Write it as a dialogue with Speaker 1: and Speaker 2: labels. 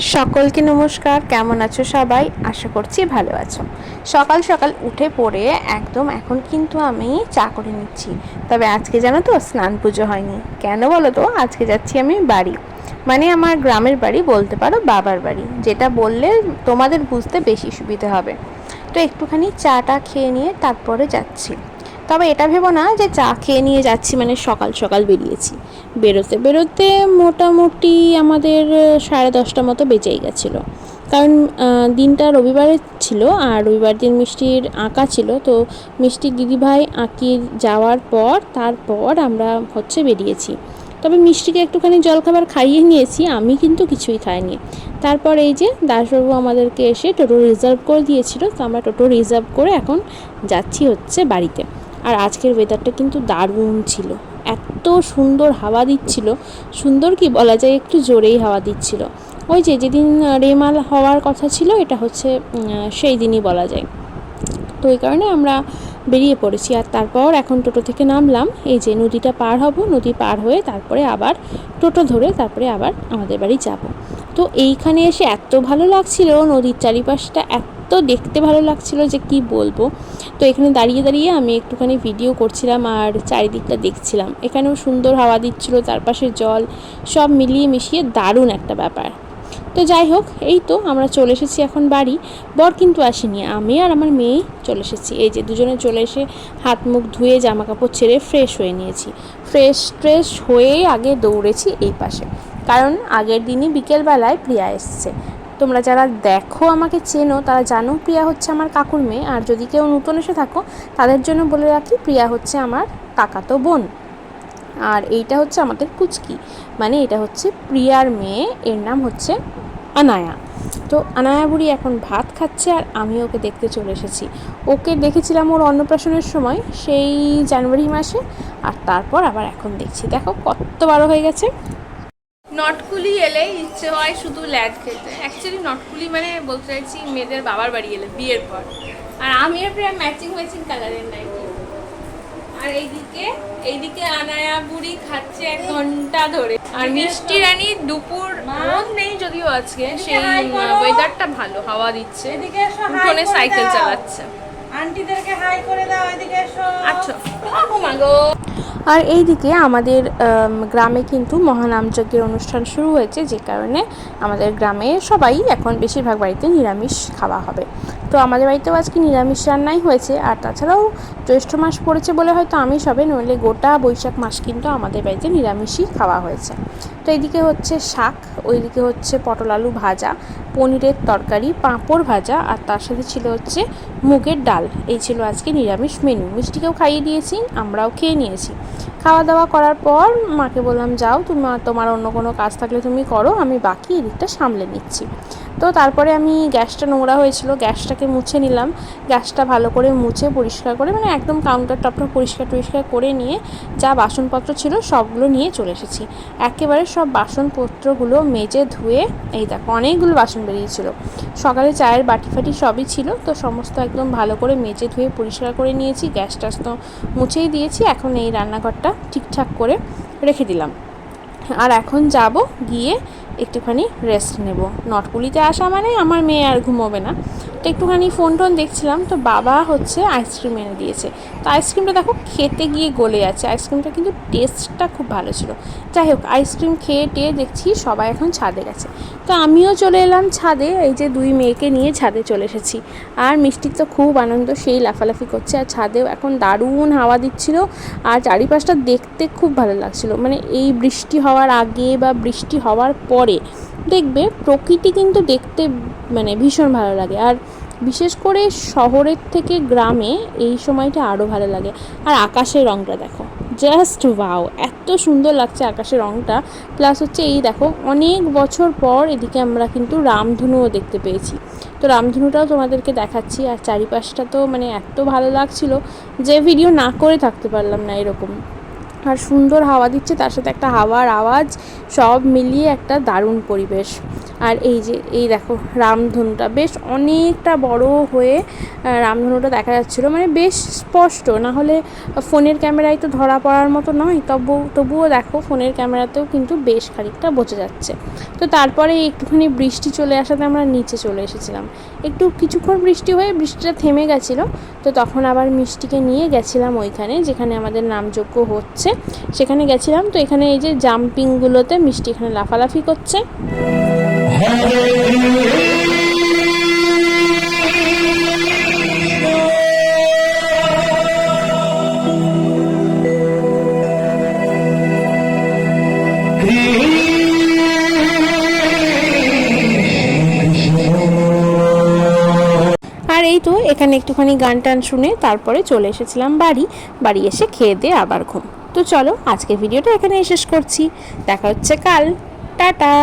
Speaker 1: সকলকে নমস্কার। কেমন আছো সবাই? আশা করছি ভালো আছো। সকাল সকাল উঠে পড়ে একদম এখন কিন্তু আমি চা করে নিচ্ছি। তবে আজকে জানো তো স্নান পুজো হয়নি। কেন বলো তো? আজকে যাচ্ছি আমি বাড়ি, মানে আমার গ্রামের বাড়ি, বলতে পারো বাবার বাড়ি, যেটা বললে তোমাদের বুঝতে বেশি সুবিধে হবে। তো একটুখানি চাটা খেয়ে নিয়ে তারপরে যাচ্ছি। তবে এটা ভেবো না যে চা খেয়ে নিয়ে যাচ্ছি মানে সকাল সকাল বেরিয়েছি। বেরোতে বেরোতে মোটামুটি আমাদের 10:30 মতো বেজেই গেছিলো। কারণ দিনটা রবিবারে ছিল, আর রবিবার দিন মিষ্টির আঁকা ছিল। তো মিষ্টির দিদিভাই আঁকিয়ে যাওয়ার পর তারপর আমরা বেরিয়েছি। তবে মিষ্টিকে একটুখানি জলখাবার খাইয়ে নিয়েছি, আমি কিন্তু কিছুই খাইনি। তারপর এই যে দাসবাবু আমাদেরকে এসে টোটো রিজার্ভ করে দিয়েছিল, তো আমরা টোটো রিজার্ভ করে এখন যাচ্ছি বাড়িতে। আর আজকের ওয়েদারটা কিন্তু দারুণ ছিল, এত সুন্দর হাওয়া দিচ্ছিল। সুন্দর কি বলা যায়, একটু জোরেই হাওয়া দিচ্ছিল। ওই যে যেদিন রেমাল হওয়ার কথা ছিল, এটা সেই দিনই বলা যায়। তো এই কারণে আমরা বেরিয়ে পড়েছি। আর তারপর এখন টোটো থেকে নামলাম, এই যে নদীটা পার হব, নদী পার হয়ে তারপরে আবার টোটো ধরে তারপরে আবার আমাদের বাড়ি যাব। তো এইখানে এসে এত ভালো লাগছিল, নদীর চারিপাশটা এত দেখতে ভালো লাগছিল যে কি বলবো। তো এখানে দাঁড়িয়ে দাঁড়িয়ে আমি একটুখানি ভিডিও করছিলাম আর চারিদিকটা দেখছিলাম। এখানেও সুন্দর হাওয়া দিচ্ছিল, চারপাশে জল, সব মিলিয়ে মিশিয়ে দারুণ একটা ব্যাপার। তো যাই হোক, এই তো আমরা চলে এসেছি এখন বাড়ি। বর কিন্তু আসেনি, আমি আর আমার মেয়েই চলে এসেছি। এই যে দুজনে চলে এসে হাত মুখ ধুয়ে জামা কাপড় ছেড়ে ফ্রেশ হয়ে নিয়েছি। ফ্রেশ হয়েই আগে দৌড়েছি এই পাশে, কারণ আগের দিনই বিকেলবেলায় প্রিয়া এসছে। তোমরা যারা দেখো, আমাকে চেনো, তারা জানো প্রিয়া হচ্ছে আমার কাকুর মেয়ে। আর যদি কেউ নতুন এসে থাকো, তাদের জন্য বলে রাখি, প্রিয়া হচ্ছে আমার কাকাতো বোন। আর এইটা হচ্ছে আমাদের পুচকি, মানে এটা হচ্ছে প্রিয়ার মেয়ে, এর নাম হচ্ছে আনায়া। তো আনায়া বুড়ি এখন ভাত খাচ্ছে আর আমি ওকে দেখতে চলে এসেছি। ওকে দেখেছিলাম ওর অন্নপ্রাশনের সময়, সেই জানুয়ারি মাসে। আর তারপর আবার এখন দেখছি, দেখো কত বড় হয়ে গেছে। নটকুলি এলে ইচ্ছে হয় শুধু ল্যাদ খেতে। অ্যাকচুয়ালি নটকুলি মানে বলতে চাইছি মেয়েদের বাবার বাড়ি এলে, বিয়ের পর। আর আমিও প্রায় ম্যাচিং কালারের নাইটি। আর এইদিকে আনায়া বুড়ি খাচ্ছে 1 ঘন্টা ধরে। আর মিষ্টি রানী দুপুর রোদ নেই যদিও আজকে, সেই ওয়েদারটা ভালো, হাওয়া দিচ্ছে, উঠোনে সাইকেল চালাচ্ছে। আন্টিদেরকে হাই করে দাও, এদিকে এসো। আচ্ছা, ও মা গো। আর এইদিকে আমাদের গ্রামে কিন্তু মহানামযজ্ঞের অনুষ্ঠান শুরু হয়েছে, যে কারণে আমাদের গ্রামে সবাই এখন বেশিরভাগ বাড়িতে নিরামিষ খাওয়া হবে। তো আমাদের বাড়িতেও আজকে নিরামিষ রান্নাই হয়েছে। আর তাছাড়াও জ্যৈষ্ঠ মাস পড়েছে বলে হয়তো আমিষ হবে, নইলে গোটা বৈশাখ মাস কিন্তু আমাদের বাড়িতে নিরামিষই খাওয়া হয়েছে। তো এইদিকে হচ্ছে শাক, ওইদিকে হচ্ছে পটল আলু ভাজা, পনিরের তরকারি, পাঁপড় ভাজা, আর তার সাথে ছিল হচ্ছে মুগের ডাল। এই ছিল আজকে নিরামিষ মেনু। মিষ্টিকেও খাইয়ে দিয়েছি, আমরাও খেয়ে নিয়েছি। খাওয়া দাওয়া করার পর মাকে বললাম, যাও তোমার অন্য কোনো কাজ থাকলে তুমি করো, আমি বাকি এদিকটা সামলে নিচ্ছি। তো তারপরে আমি গ্যাসটা নোংরা হয়েছিল, গ্যাসটাকে মুছে নিলাম। গ্যাসটা ভালো করে মুছে পরিষ্কার করে, মানে একদম কাউন্টার টপটা পরিষ্কার করে নিয়ে যা বাসনপত্র ছিল সবগুলো নিয়ে চলে এসেছি। একেবারে সব বাসনপত্রগুলো মেজে ধুয়ে, এই দেখো অনেকগুলো বাসন বেরিয়েছিল। সকালে চায়ের বাটি ফাটি সবই ছিল, তো সমস্ত একদম ভালো করে মেজে ধুয়ে পরিষ্কার করে নিয়েছি। গ্যাস টাস তো মুছেই দিয়েছি, এখন এই রান্নাঘরটা ঠিকঠাক করে রেখে দিলাম। আর এখন যাব, গিয়ে একটুখানি রেস্ট নেব। নটকুলিতে আসা মানে আমার মেয়ে আর ঘুমোবে না। তো একটুখানি ফোন দেখছিলাম, তো বাবা আইসক্রিম এনে দিয়েছে। তো আইসক্রিমটা দেখো খেতে গিয়ে গলে যাচ্ছে। আইসক্রিমটা কিন্তু টেস্টটা খুব ভালো ছিল। যাই হোক, আইসক্রিম খেয়ে দেখছি সবাই এখন ছাদে গেছে। তো আমিও চলে এলাম ছাদে, এই যে 2 মেয়েকে নিয়ে ছাদে চলে এসেছি। আর মিষ্টির তো খুব আনন্দ, সেই লাফালাফি করছে। আর ছাদেও এখন দারুণ হাওয়া দিচ্ছিল, আর চারিপাশটা দেখতে খুব ভালো লাগছিল। মানে এই বৃষ্টি হওয়ার আগে বা বৃষ্টি হওয়ার পরে দেখবে প্রকৃতি কিন্তু দেখতে মানে ভীষণ ভালো লাগে। আর বিশেষ করে শহরের থেকে গ্রামে এই সময়টা আরও ভালো লাগে। আর আকাশের রঙটা দেখো, জাস্ট ওয়াও, এত সুন্দর লাগছে আকাশের রঙটা। প্লাস এই দেখো অনেক বছর পর এদিকে আমরা কিন্তু রামধনুও দেখতে পেয়েছি। তো রামধনুটাও তোমাদেরকে দেখাচ্ছি। আর চারিপাশটা তো মানে এত ভালো লাগছিল যে ভিডিও না করে থাকতে পারলাম না। এরকম আর সুন্দর হাওয়া দিচ্ছে, তার সাথে একটা হাওয়ার আওয়াজ, সব মিলিয়ে একটা দারুণ পরিবেশ। আর এই দেখো রামধনুটা বেশ অনেকটা বড় হয়ে রামধনুটা দেখা যাচ্ছিলো, মানে বেশ স্পষ্ট, না হলে ফোনের ক্যামেরায় তো ধরা পড়ার মতো নয়, তবুও দেখো ফোনের ক্যামেরাতেও কিন্তু বেশ খানিকটা বোঝা যাচ্ছে। তো তারপরে একটুখানি বৃষ্টি চলে আসাতে আমরা নিচে চলে এসেছিলাম। কিছুক্ষণ বৃষ্টি হয়ে বৃষ্টিটা থেমে গেছিলো, তো তখন আবার মিষ্টিকে নিয়ে গেছিলাম ওইখানে যেখানে আমাদের নামযজ্ঞ হচ্ছে, সেখানে গেছিলাম। তো এখানে এই যে জাম্পিংগুলোতে মিষ্টি এখানে লাফালাফি করছে। আর এই তো এখানে একটুখানি গান টান শুনে তারপরে চলে এসেছিলাম বাড়ি এসে খেয়ে দিয়ে আবার ঘুম। তো চলো আজকের ভিডিওটা এখানে শেষ করছি, দেখা হচ্ছে কাল, টাটা।